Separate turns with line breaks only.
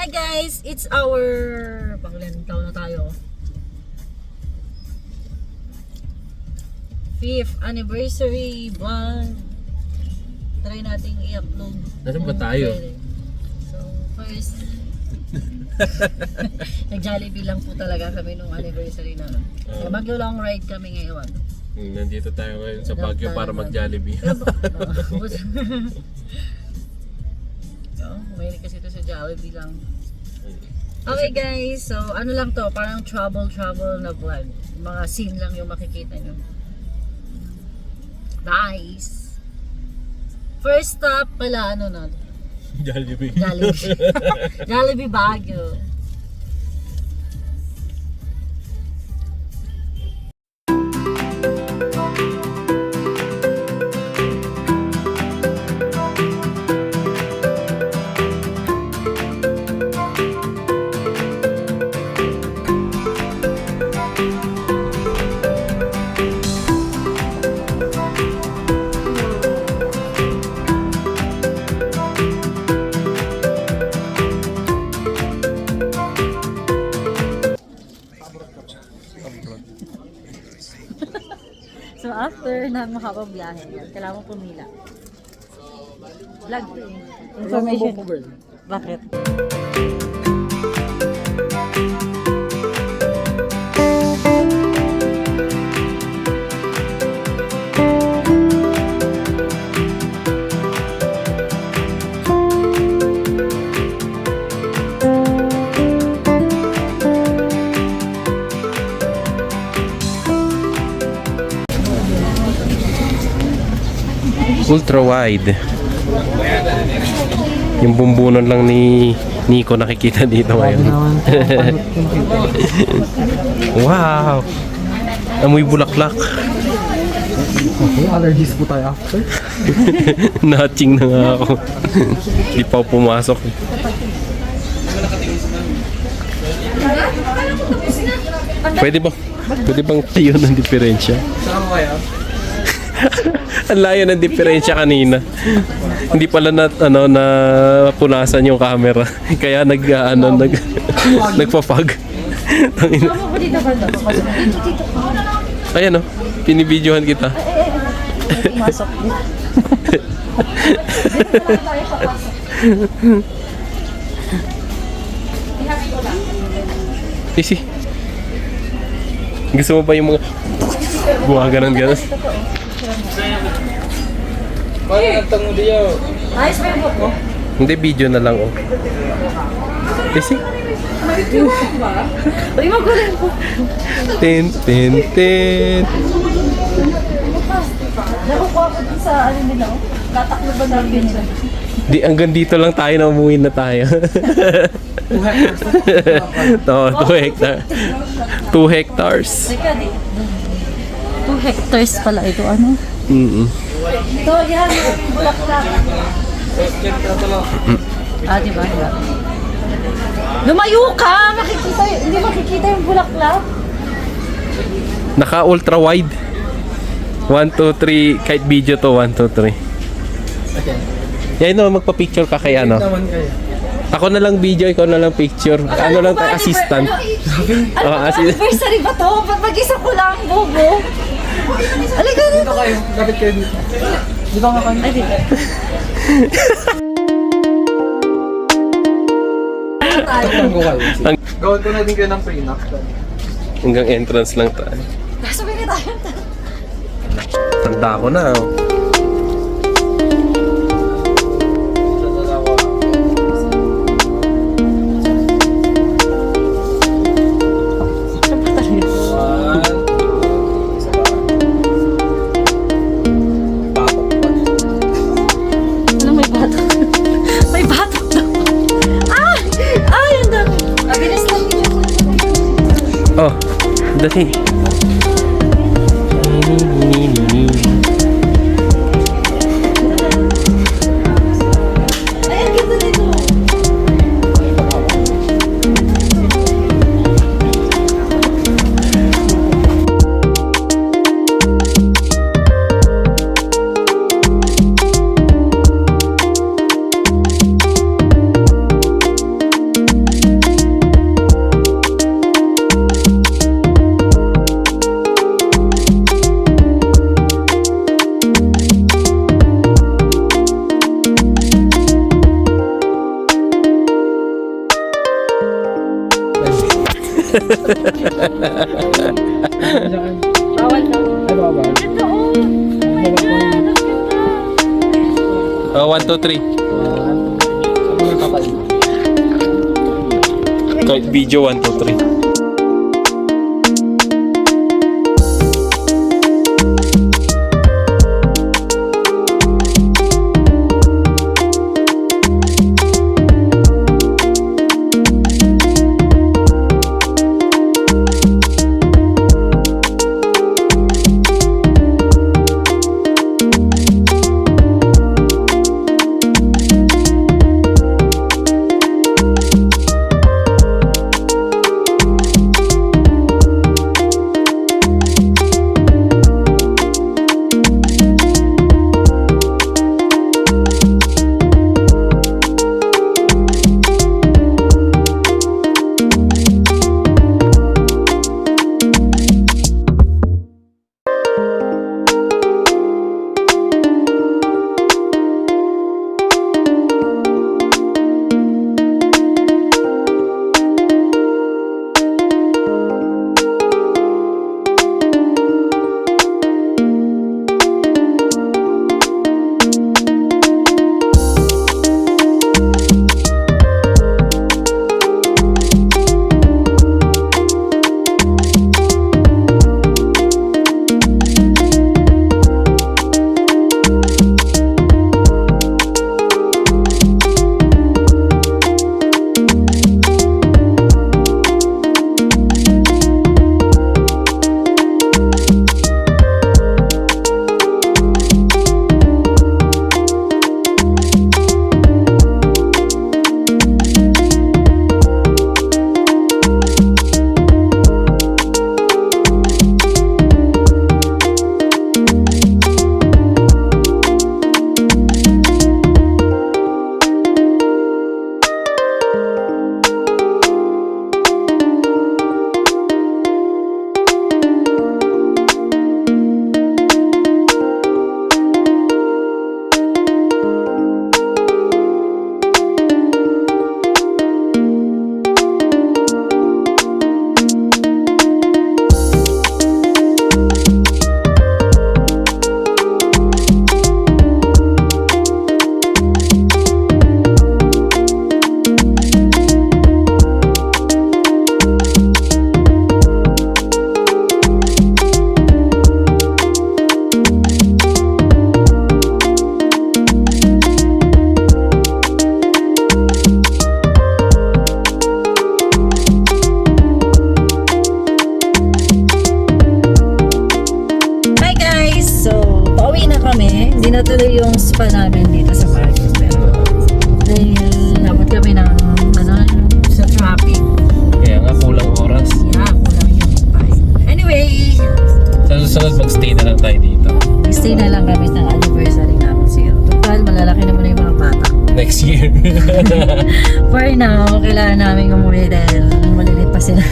Hi guys, it's our pangilan taon na tayo. 5th anniversary vlog. Try nating i-upload.
Nasaan ba tayo?
So first, nag-Jollibee lang po talaga kami nung anniversary na. Maglo-long ride kami ngayon.
Nandito tayo ngayon sa Baguio para mag-Jollibee.
Mahilig kasi ito sa Jollibee lang. Okay guys, so ano lang to, parang travel na vlog. Mga scene lang yung makikita nyo. Nice! First stop pala, ano na?
Jollibee.
Jollibee. Jollibee Baguio. So after na makapabiyahe, kailangan mo pumila. Vlog to eh. Information. Bakit?
Ultra wide. Yung bumbunan lang ni Nico nakikita dito ngayon. Wow! Amoy bulaklak.
Okay, allergies po tayo after.
Natching na nga ako. Di pa ako pumasok. Pwede bang tiyo ng diferensya?
Saan kaya?
Ang layo ng diferensya kanina. Hindi pala na punasan yung camera. Kaya nagpa-fog. Ayan pinibidyohan kita.
Masok.
Easy. Gusto mo ba yung mga gumaganon-ganon?
Ayos ba yung book mo?
Hindi, video na lang Easy.
Uy, magulang po.
Tin.
Nakukuha ko din sa ano nila. Tataklo ba namin nila?
Di, hanggang dito lang tayo na umuwi na tayo. 2 hectares. 2 hectares.
Teka, 2 hectares pala ito, ano? Ito, yan, bulaklak. Diba? Lumayo ka! Hindi makikita yung bulaklak.
Naka ultra wide. 1, 2, 3. Kahit video to, 1, 2, 3. Yan magpa-picture ka kay ano. Ako na lang video, ikaw na lang picture. Ano lang tayo, assistant.
Anniversary ba to? Mag-isa ko lang, bobo. Alika dito
kayo, lapit kayo dito. Dito nga kayo.
Ay, dito.
Gawin ko na din kayo ng prenup.
Hanggang entrance lang tayo.
Sabay na tayo.
Tanda ko na. Oh, dati.
Ay, ang ganda nito. Bawal daw.
Ay, bawal.
Ito, oh.
Oh, 1, 2, 3.
Ano yung kapain?
Kahit video 1, 2, 3.
natuloy yung spa namin dito sa Baguio. Pero dahil nabot kami ng sa traffic.
Kaya nga, kulang oras.
Yeah, kulang yung time. Anyway,
Sa susunod, mag-stay na lang tayo dito.
stay na lang kami ng anniversary namin siya. Total, malalaki naman na yung mga bata.
Next year.
For now, kailangan namin umuwi dahil malilit pa sila.